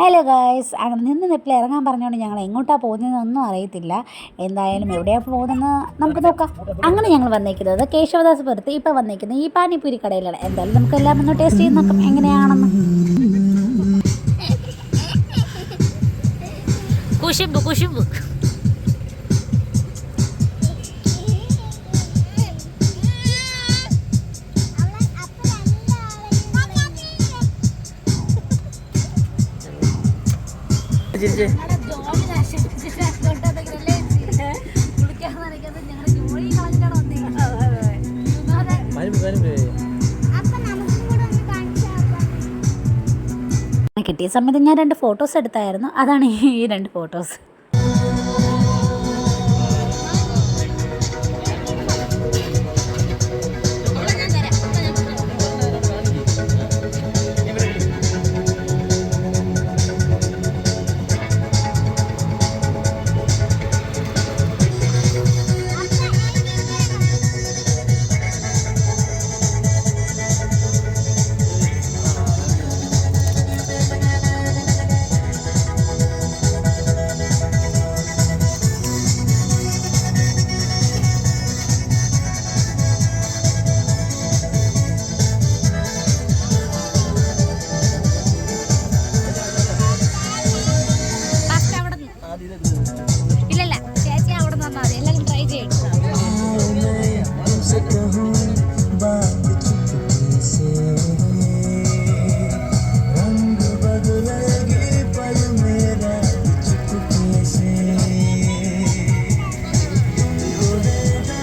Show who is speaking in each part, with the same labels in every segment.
Speaker 1: Hello guys, അങ്ങനെ നിന്ന് നെപ്പിൽ ഇറങ്ങാൻ പറഞ്ഞുകൊണ്ട് ഞങ്ങൾ എങ്ങോട്ടാണ് പോകുന്നതെന്നൊന്നും അറിയത്തില്ല. എന്തായാലും എവിടെയാണ് പോകുന്നതെന്ന് നമുക്ക് നോക്കാം. അങ്ങനെ ഞങ്ങൾ വന്നേക്കുന്നത് കേശവദാസപുരത്ത് ഇപ്പോൾ വന്നേക്കുന്നത് ഈ പാനിപ്പൂരി കടയിലാണ്. എന്തായാലും നമുക്ക് എല്ലാം ഒന്ന് ടേസ്റ്റ് ചെയ്ത് നോക്കാം എങ്ങനെയാണെന്ന്. കുശുമ്പ് കുശുമ്പ് കിട്ടിയ സമയത്ത് ഞാൻ 2 ഫോട്ടോസ് എടുത്തായിരുന്നു. അതാണ് ഈ 2 ഫോട്ടോസ്. ഇല്ലല്ല ചേച്ചി അവിടെ നിന്നാൽ മതി, എല്ലാം ട്രൈ ചെയ്യും.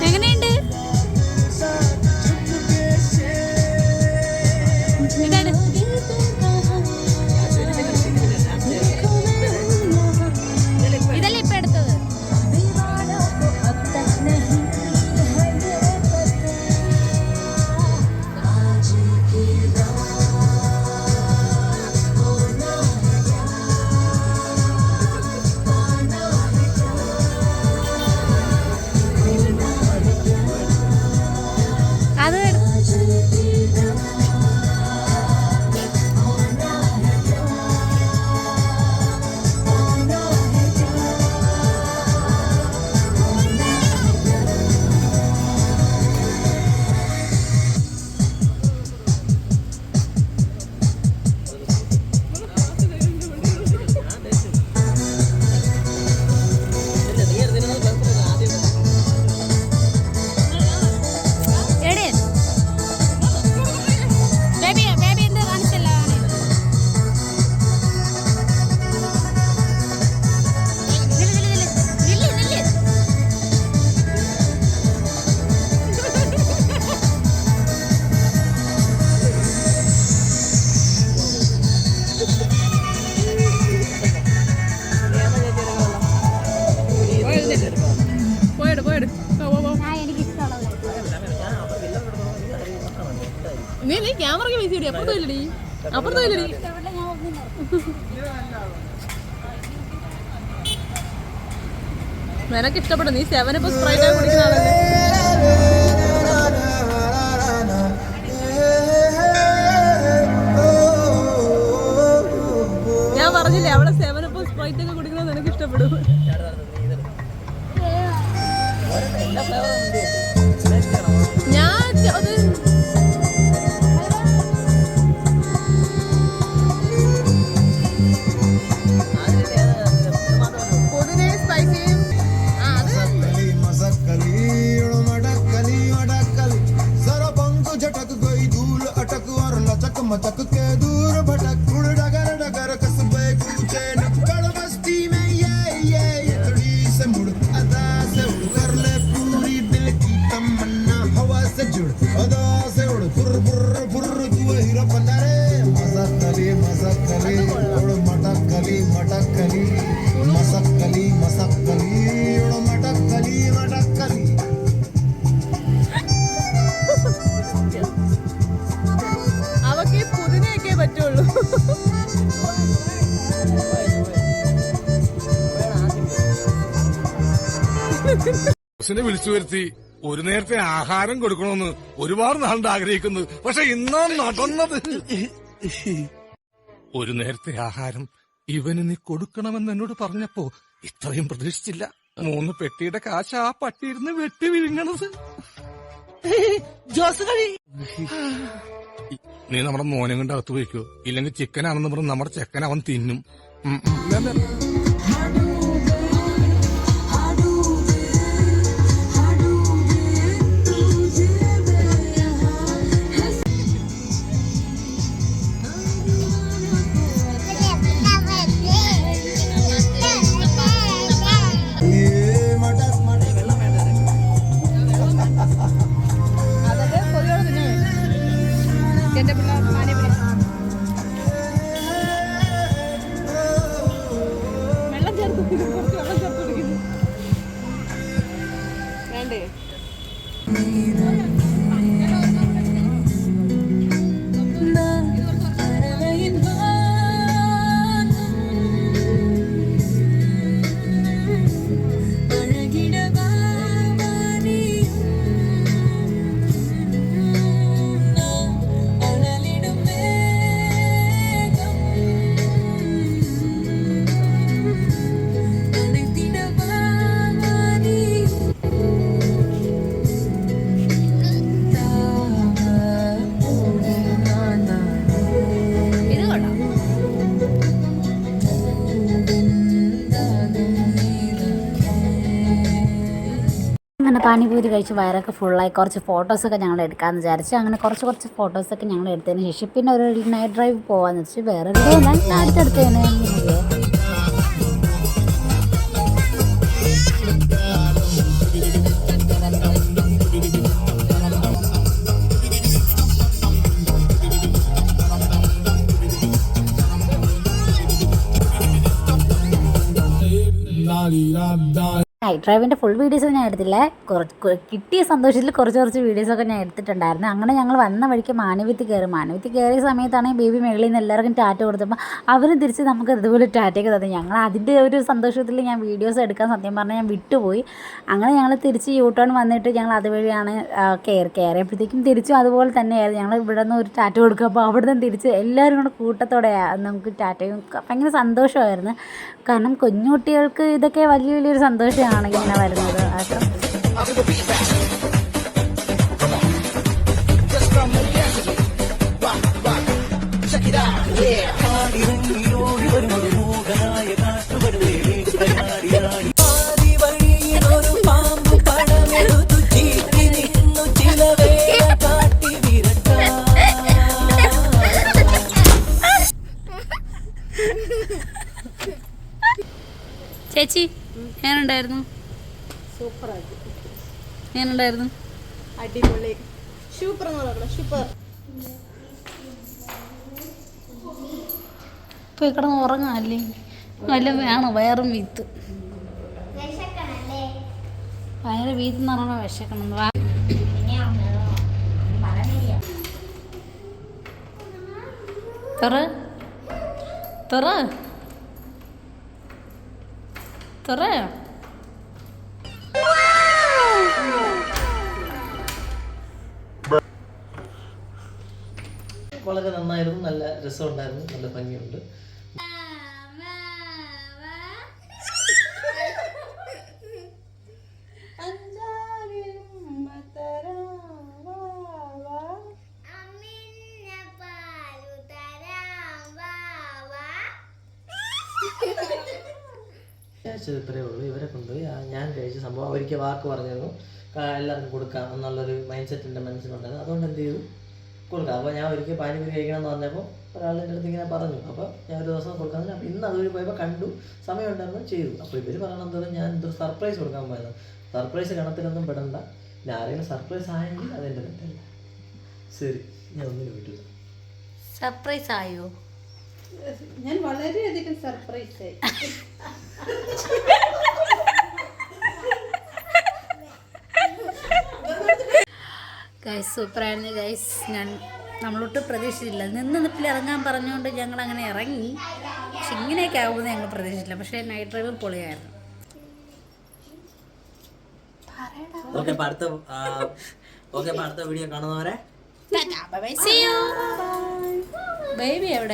Speaker 1: എങ്ങനെയുണ്ട്? ഇതല്ലേ ഇപ്പൊ എടുത്തത്? അത്
Speaker 2: നീ ക്യാമറയ്ക്ക് പൈസ ഇടി, അപ്പുറത്തല്ലടി അപ്പുറത്തല്ലടി. നിനക്ക് ഇഷ്ടപ്പെടും, നീ 7 സ്പ്രൈറ്റ് ആയി കുടിക്കുന്ന ആളല്ലേ. ഞാൻ പറഞ്ഞില്ലേ അവിടെ 7 സ്പ്രൈറ്റ് ഒക്കെ കുടിക്കുന്നത് നിനക്ക് ഇഷ്ടപ്പെടും. ഞാൻ അത്
Speaker 3: मचक के दूर भटक उड़ डगर डगर कसबे कूचे नक्कड़ बस्ती में ये थोड़ी से मुड़ अदा से उड़ कर ले पूरी दिल की तमन्ना हवा से जुड़ अदा से उड़ फुर फुर फुर तू हीरो बना रे मजाक कली उड़ मटक कली मसक कली उड़ मटक कली
Speaker 2: പറ്റുള്ളൂ.
Speaker 4: വിളിച്ചു വരുത്തി ഒരു നേരത്തെ ആഹാരം കൊടുക്കണമെന്ന് ഒരുപാട് നാളുണ്ട് ആഗ്രഹിക്കുന്നു. പക്ഷെ ഇന്നാ നടന്നത്. ഒരു നേരത്തെ ആഹാരം ഇവന് നീ കൊടുക്കണമെന്ന് എന്നോട് പറഞ്ഞപ്പോ ഇത്രയും പ്രതീക്ഷിച്ചില്ല. 3 പെട്ടിയുടെ കാശ് ആ പട്ടിയിരുന്ന് വെട്ടി വിഴുങ്ങണത്. നീ നമ്മുടെ മോനെ കൊണ്ട് അകത്ത് പോയിക്കോ, ഇല്ലെങ്കിൽ ചിക്കനാണെന്ന് പറഞ്ഞ് നമ്മുടെ ചെക്കൻ അവൻ തിന്നും.
Speaker 2: അതൊക്കെ കൊതിയോടെ തിന്നെ എന്റെ പിള്ളേർ പാനിപൂരി വെള്ളം ചേർത്ത് കുറച്ച് വെള്ളം ചേർത്ത് കുടിക്കുന്നു വേണ്ടേ.
Speaker 1: അങ്ങനെ പാനിപൂരി കഴിച്ച് വയറൊക്കെ ഫുള്ളായി കുറച്ച് ഫോട്ടോസൊക്കെ ഞങ്ങൾ എടുക്കാമെന്ന് വിചാരിച്ചു. അങ്ങനെ കുറച്ച് ഫോട്ടോസൊക്കെ ഞങ്ങൾ എടുത്തതിന് ശേഷം പിന്നെ ഒരു നൈറ്റ് ഡ്രൈവ് പോകാമെന്ന് വെച്ച് വേറെ വീഡിയോ അടുത്തടുത്തതിന് നൈറ്റ് ഡ്രൈവിൻ്റെ ഫുൾ വീഡിയോസ് ഞാൻ എടുത്തില്ല. കിട്ടിയ സന്തോഷത്തിൽ കുറച്ച് വീഡിയോസൊക്കെ ഞാൻ എടുത്തിട്ടുണ്ടായിരുന്നു. അങ്ങനെ ഞങ്ങൾ വന്ന വഴിക്ക് മാനവീത്തി കയറിയ സമയത്താണെങ്കിൽ ബേബി മേളിൽ നിന്ന് എല്ലാവർക്കും ടാറ്റ കൊടുത്തപ്പോൾ അവരും തിരിച്ച് നമുക്ക് ഇതുപോലെ ടാറ്റയൊക്കെ തന്നു. ഞങ്ങൾ അതിൻ്റെ ഒരു സന്തോഷത്തിൽ ഞാൻ വീഡിയോസ് എടുക്കാൻ സത്യം പറഞ്ഞാൽ ഞാൻ വിട്ടുപോയി. അങ്ങനെ ഞങ്ങൾ തിരിച്ച് യൂട്ടേൺ വന്നിട്ട് ഞങ്ങൾ അതുവഴിയാണ് കയറിയപ്പോഴത്തേക്കും തിരിച്ചും അതുപോലെ തന്നെയായിരുന്നു. ഞങ്ങൾ ഇവിടെ നിന്ന് ഒരു ടാറ്റ കൊടുക്കുക, അപ്പോൾ അവിടെ നിന്ന് തിരിച്ച് എല്ലാവരും കൂടെ കൂട്ടത്തോടെ നമുക്ക് ടാറ്റയും ഭയങ്കര സന്തോഷമായിരുന്നു. കാരണം കുഞ്ഞുകുട്ടികൾക്ക് ഇതൊക്കെ വലിയൊരു സന്തോഷമാണ് ഇങ്ങനെ വരുന്നത്. ചേച്ചി എങ്ങനെയുണ്ടായിരുന്നു? എങ്ങനെയുണ്ടായിരുന്നു?
Speaker 2: അടിപൊളി, സൂപ്പർ എന്ന് പറയണം, സൂപ്പർ.
Speaker 1: പോയി കിടന്ന് ഉറങ്ങാല്ലേ? വല്ല വേണം വയറും വീത്ത്, വയറ് വീത്തെന്ന് പറഞ്ഞാൽ വിശക്കണം. തുറ തുറ തുറ.
Speaker 5: വളരെ നന്നായിരുന്നു, നല്ല രസമുണ്ടായിരുന്നു, നല്ല ഭംഗിയുണ്ട്. കഴിച്ചത് ഇത്രയേ ഉള്ളൂ. ഇവരെ കൊണ്ടുപോയി ഞാൻ കഴിച്ച സംഭവം അവർക്ക് വാക്ക് പറഞ്ഞിരുന്നു എല്ലാവർക്കും കൊടുക്കാം എന്നുള്ളൊരു മൈൻഡ് സെറ്റ് എൻ്റെ മനസ്സിലുണ്ടായിരുന്നു. അതുകൊണ്ട് എന്ത് ചെയ്തു, കൊടുക്കാം. അപ്പോൾ ഞാൻ ഒരിക്കൽ പാനിപൂരി കഴിക്കണം എന്ന് പറഞ്ഞപ്പോൾ ഒരാളിൻ്റെ അടുത്ത് ഇങ്ങനെ പറഞ്ഞു. അപ്പോൾ ഞാൻ ഒരു ദിവസം കൊടുക്കാമെന്ന്. അപ്പോൾ ഇന്ന് അതുവഴി പോയപ്പോൾ കണ്ടു, സമയം ഉണ്ടായിരുന്നു, ചെയ്തു. അപ്പോൾ ഇവർ പറയണമെന്ന് ഞാൻ എന്തൊരു സർപ്രൈസ് കൊടുക്കാൻ പോയത്. സർപ്രൈസ് ഗണത്തിലൊന്നും പെടണ്ട, ഞാൻ ആരെങ്കിലും സർപ്രൈസ് ആയെങ്കിൽ അതെൻ്റെ തെറ്റല്ല. ശരി, ഞാൻ ഒന്നിനും വിട്ടില്ല.
Speaker 1: സർപ്രൈസ് ആയോ?
Speaker 2: ഞാൻ വളരെയധികം സർപ്രൈസ് ആയി.
Speaker 1: ഗൈസ് സൂപ്പറായിരുന്നു ഗൈസ്. നമ്മളൊട്ട് പ്രതീക്ഷിച്ചില്ല. നിപ്പിൽ ഇറങ്ങാൻ പറഞ്ഞുകൊണ്ട് ഞങ്ങൾ അങ്ങനെ ഇറങ്ങി. പക്ഷെ ഇങ്ങനെയൊക്കെ ആകുമെന്ന് ഞങ്ങൾ പ്രതീക്ഷിച്ചില്ല. പക്ഷേ നൈറ്റ് ഡ്രൈവ് പൊളിയായിരുന്നു.
Speaker 5: അടുത്ത വീഡിയോ കാണുന്നവരെ
Speaker 1: ബേബി എവിടെ?